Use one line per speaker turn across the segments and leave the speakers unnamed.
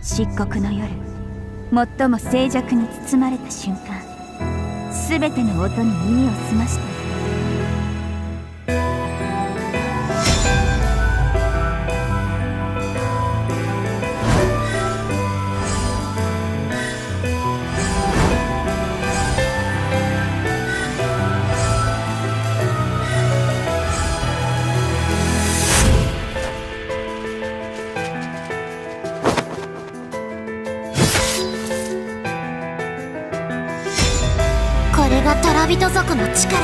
漆黒の夜、最も静寂に包まれた瞬間、すべての音に耳を澄まして。
これがトラビト族の力。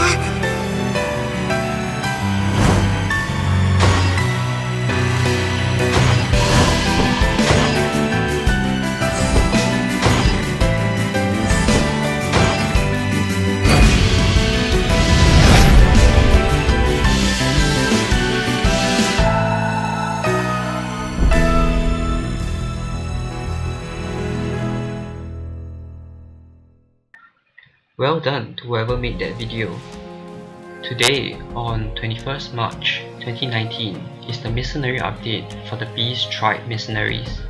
Well done to whoever made that video. Today, on 21st March 2019, is the Mercenary update for the Beast Tribe Mercenaries.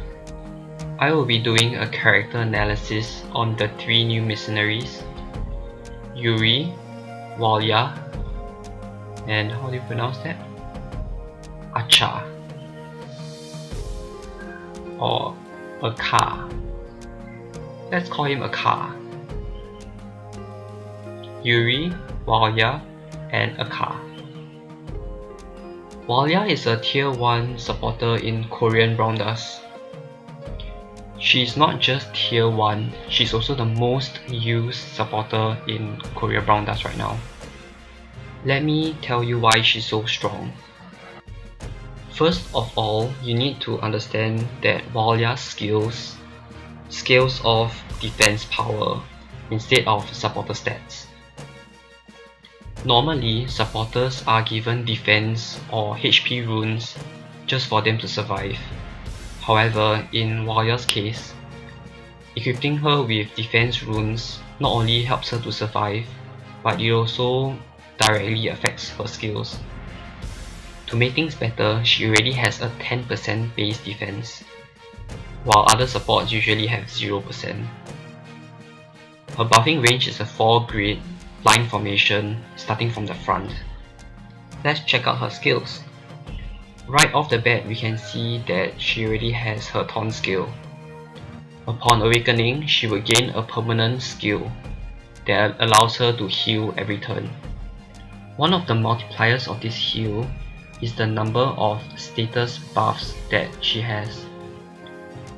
I will be doing a character analysis on the 3 new Mercenaries: Yuri, Walya, and how do you pronounce that? Acha, or Acha. Let's call him Acha. Yuri, Walya, and Acha. Walya is a tier 1 supporter in Korean Browndust. She's not just tier 1, she's also the most used supporter in Korea Browndust right now. Let me tell you why she's so strong. First of all, you need to understand that Walya's skills scales off defense power instead of supporter stats. Normally, supporters are given defense or HP runes just for them to survive. However, in Walya's case, equipping her with defense runes not only helps her to survive, but it also directly affects her skills. To make things better, she already has a 10% base defense, while other supports usually have 0%. Her buffing range is a 4-grid line formation starting from the front. Let's check out her skills. Right off the bat, we can see that she already has her taunt skill. Upon awakening, she will gain a permanent skill that allows her to heal every turn. One of the multipliers of this heal is the number of status buffs that she has.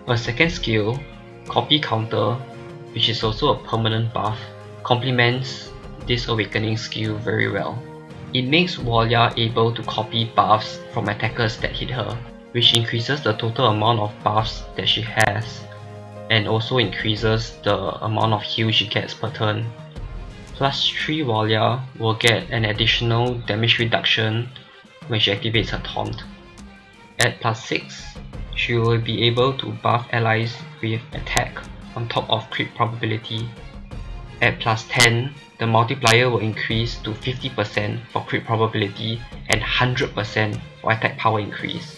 A second skill, Copy Counter, which is also a permanent buff, complements this awakening skill very well. It makes Walya able to copy buffs from attackers that hit her, which increases the total amount of buffs that she has, and also increases the amount of heal she gets per turn. Plus 3 Walya will get an additional damage reduction when she activates her taunt. At plus 6, she will be able to buff allies with attack on top of crit probability. At plus 10, the multiplier will increase to 50% for crit probability and 100% for attack power increase.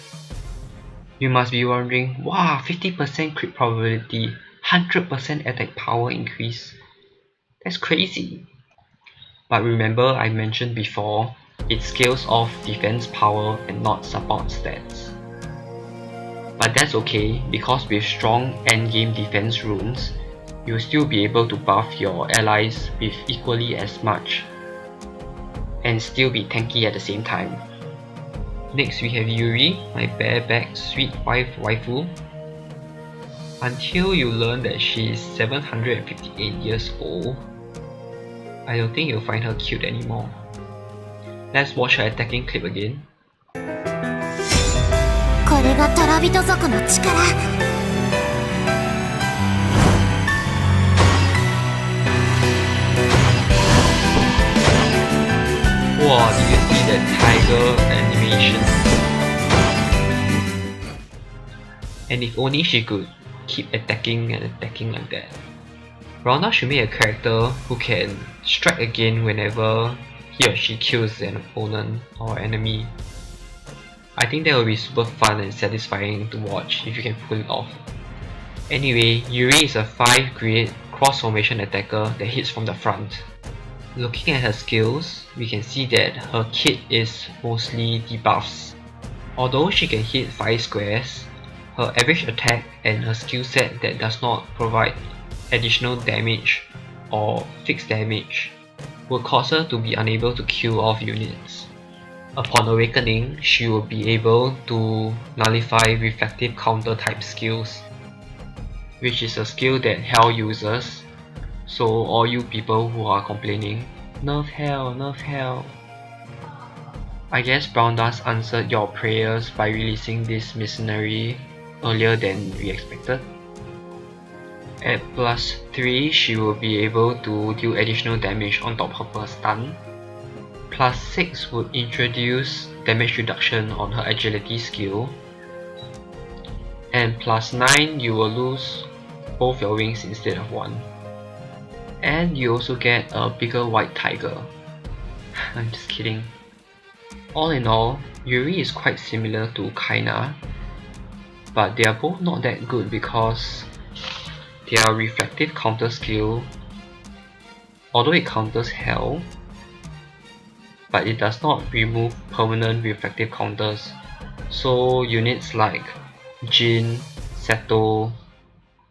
You must be wondering, wow, 50% crit probability, 100% attack power increase. That's crazy. But remember, I mentioned before, it scales off defense power and not support stats. But that's okay, because with strong endgame defense runes, you'll still be able to buff your allies with equally as much and still be tanky at the same time. Next we have Yuri, my bareback sweet wife waifu. Until you learn that she is 758 years old, I don't think you'll find her cute anymore. Let's watch her attacking clip again.
これがトラビト族の力。
Wow, did you see that tiger animation? And if only she could keep attacking and attacking like that. Browndust should make a character who can strike again whenever he or she kills an opponent or enemy. I think that will be super fun and satisfying to watch if you can pull it off. Anyway, Yuri is a 5 grade cross formation attacker that hits from the front. Looking at her skills, we can see that her kit is mostly debuffs. Although she can hit 5 squares, her average attack and her skill set that does not provide additional damage or fixed damage will cause her to be unable to kill off units. Upon awakening, she will be able to nullify reflective counter type skills, which is a skill that Hell uses. So all you people who are complaining, nerf Hell, nerf Hell. I guess Browndust answered your prayers by releasing this mercenary earlier than we expected. At +3, she will be able to deal additional damage on top of her stun. +6 would introduce damage reduction on her agility skill. And +9, you will lose both your wings instead of one. And you also get a bigger white tiger. I'm just kidding. All in all, Yuri is quite similar to Kaina, but they are both not that good because their reflective counter skill, although it counters Hell, but it does not remove permanent reflective counters. So units like Jin, Seto,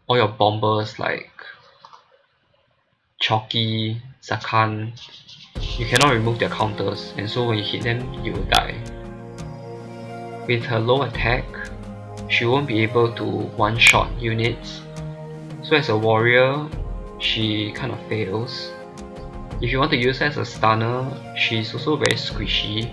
all your bombers like Choki, Zakan, you cannot remove their counters, and so when you hit them, you will die. With her low attack, she won't be able to one-shot units, so as a warrior, she kind of fails. If you want to use her as a stunner, she's also very squishy.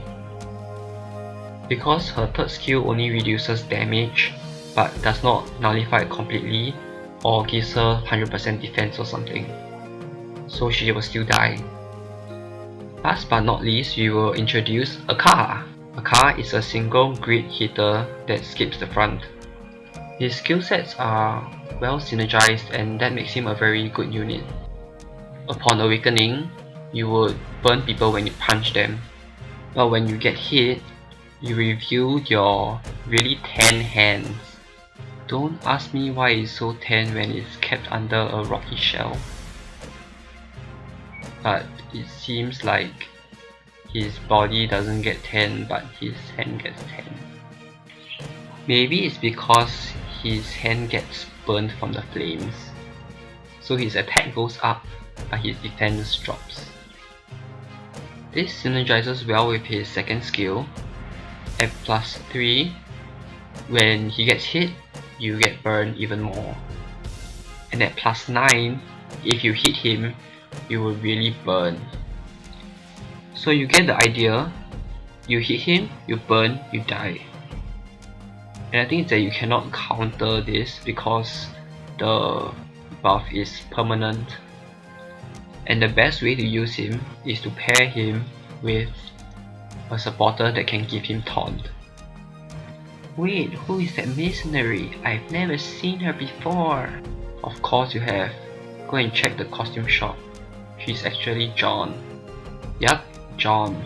Because her third skill only reduces damage, but does not nullify it completely, or gives her 100% defense or something, so she will still die. Last but not least, we will introduce Acha. Acha is a single grid hitter that skips the front. His skill sets are well synergized, and that makes him a very good unit. Upon awakening, you would burn people when you punch them, but when you get hit, you reveal your really tan hands. Don't ask me why it's so tan when it's kept under a rocky shell, but it seems like his body doesn't get tan, but his hand gets tan. Maybe it's because his hand gets burned from the flames, so his attack goes up, but his defense drops. This synergizes well with his second skill. At +3, when he gets hit, you get burned even more. And at +9, if you hit him, you will really burn. So you get the idea, you hit him, you burn, you die. And I think that you cannot counter this because the buff is permanent. And the best way to use him is to pair him with a supporter that can give him taunt. Wait, who is that mercenary? I've never seen her before. Of course you have. Go and check the costume shop. She's actually John. Yup, John.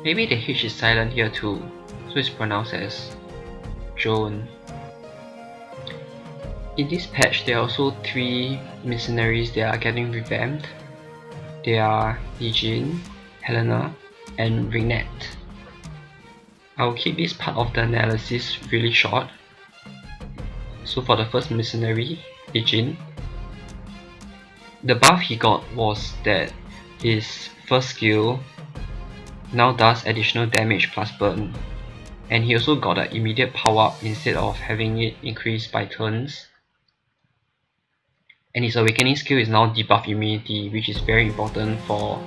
Maybe the H is silent here too, so it's pronounced as Joan. In this patch, there are also 3 mercenaries that are getting revamped. They are Yijin, Helena, and Rinette. I will keep this part of the analysis really short. So for the first mercenary, Yijin, the buff he got was that his first skill now does additional damage plus burn, and he also got an immediate power up instead of having it increased by turns. And his awakening skill is now debuff immunity, which is very important for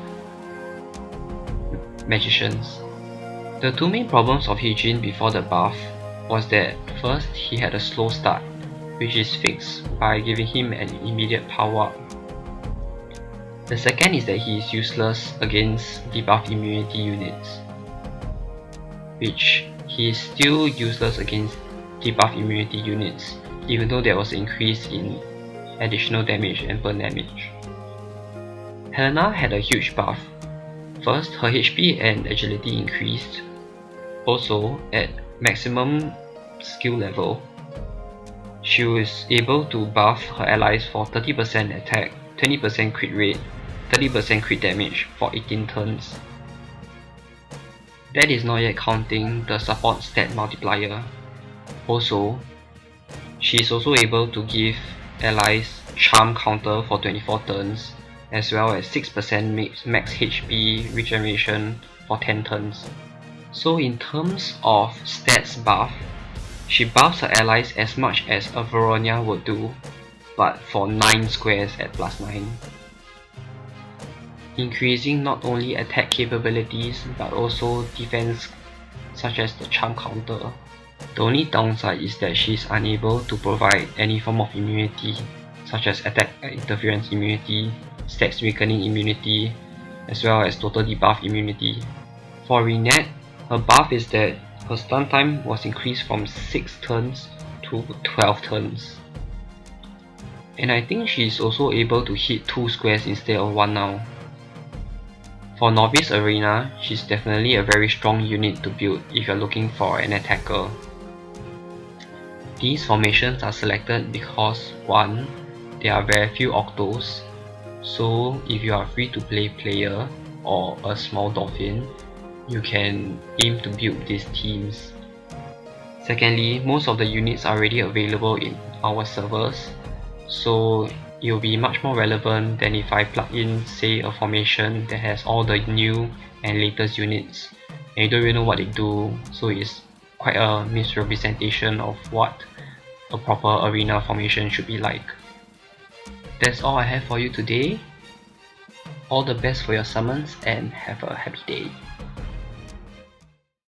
magicians. The 2 main problems of Yijin before the buff was that first, he had a slow start, which is fixed by giving him an immediate power up. The second is that he is useless against debuff immunity units, which he is still useless against debuff immunity units, even though there was an increase in additional damage and burn damage. Helena had a huge buff. First, her HP and agility increased. Also, at maximum skill level, she was able to buff her allies for 30% attack, 20% crit rate, 30% crit damage for 18 turns. That is not yet counting the support stat multiplier. Also, she is also able to give allies charm counter for 24 turns, as well as 6% max HP regeneration for 10 turns. So in terms of stats buff, she buffs her allies as much as a Veronia would do, but for 9 squares at +9. Increasing not only attack capabilities but also defense, such as the charm counter. The only downside is that she is unable to provide any form of immunity, such as attack interference immunity, stacks weakening immunity, as well as total debuff immunity. For Renette, her buff is that her stun time was increased from 6 turns to 12 turns. And I think she is also able to hit 2 squares instead of 1 now. For Novice Arena, she's definitely a very strong unit to build if you're looking for an attacker. These formations are selected because 1. There are very few octos, so if you are a free to play player or a small dolphin, you can aim to build these teams. Secondly, most of the units are already available in our servers, so it will be much more relevant than if I plug in, say, a formation that has all the new and latest units and you don't really know what they do, so it's quite a misrepresentation of what a proper arena formation should be like. That's all I have for you today. All the best for your summons and have a happy day.